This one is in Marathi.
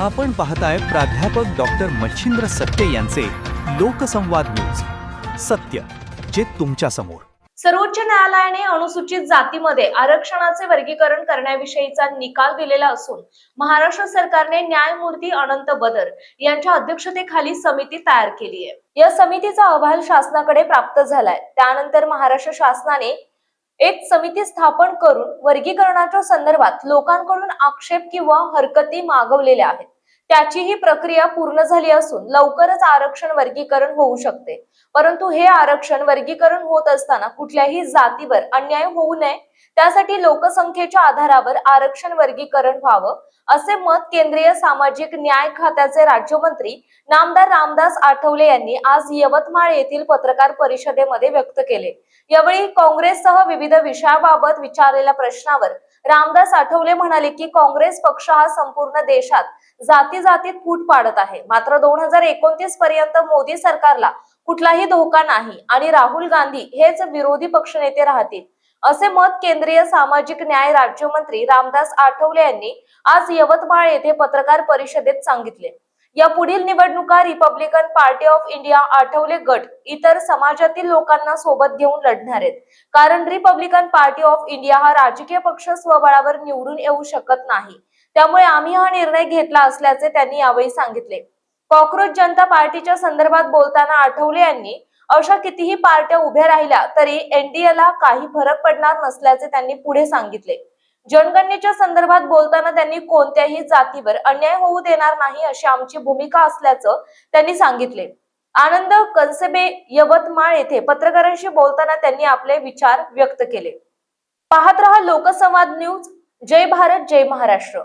आपण पाहताय प्राध्यापक डॉक्टर मच्छिंद्र सत्य यांचे लोकसंवाद न्यूज. सत्य जे तुमच्या समोर. सर्वोच्च न्यायालयाने अनुसूचित जातीमध्ये आरक्षणाचे वर्गीकरण करण्याविषयीचा निकाल दिलेला असून महाराष्ट्र सरकारने न्यायमूर्ती अनंत बदर यांच्या अध्यक्षतेखाली समिती तयार केली आहे. या समितीचा अहवाल शासनाकडे प्राप्त झालाय. त्यानंतर महाराष्ट्र शासनाने एक समिती स्थापन करून वर्गीकरणाच्या संदर्भात लोकांकडून आक्षेप किंवा हरकती मागवलेल्या आहेत. त्याची ही प्रक्रिया पूर्ण झाली असून लवकरच आरक्षण वर्गीकरण होऊ शकते. परंतु हे आरक्षण वर्गीकरण होत असताना कुठल्याही जातीवर अन्याय होऊ नये, त्यासाठी लोकसंख्येच्या आधारावर आरक्षण वर्गीकरण व्हावं, असे मत केंद्रीय सामाजिक न्याय खात्याचे राज्यमंत्री नामदार रामदास आठवले यांनी आज यवतमाळ येथील पत्रकार परिषदेमध्ये व्यक्त केले. यावेळी काँग्रेससह विविध विषयाबाबत विचारलेल्या प्रश्नावर रामदास आठवले म्हणाले की काँग्रेस पक्ष हा संपूर्ण देशात जातीत फूट पाडत आहे. मात्र 2029 पर्यंत मोदी सरकारला कुठलाही धोका नाही आणि राहुल गांधी हेच विरोधी पक्षनेते राहतील, असे मत केंद्रीय सामाजिक न्याय राज्यमंत्री रामदास आठवले यांनी आज यवतमाळ येथे पत्रकार परिषदेत सांगितले. या पुढील निवडणुका Republican party of India Athawale गट इतर समाजातील लोकांना सोबत घेऊन लढणार आहेत. कारण रिपब्लिकन पार्टी ऑफ इंडिया हा राजकीय पक्ष स्वबळावर निवडून येऊ शकत नाही. त्यामुळे आम्ही हा निर्णय घेतला असल्याचे त्यांनी यावेळी सांगितले. कॉक्रोच जनता पार्टीच्या संदर्भात बोलताना आठवले यांनी अशा कितीही पार्ट्या उभ्या राहिल्या तरी एनडीएला काही फरक पडणार नसल्याचे त्यांनी पुढे सांगितले. जनगणनेच्या संदर्भात बोलताना त्यांनी कोणत्याही जातीवर अन्याय होऊ देणार नाही अशी आमची भूमिका असल्याचं त्यांनी सांगितले. आनंद कनसेबे यवतमाळ येथे पत्रकारांशी बोलताना त्यांनी आपले विचार व्यक्त केले. पाहत रहा लोकसंवाद न्यूज. जय भारत, जय महाराष्ट्र.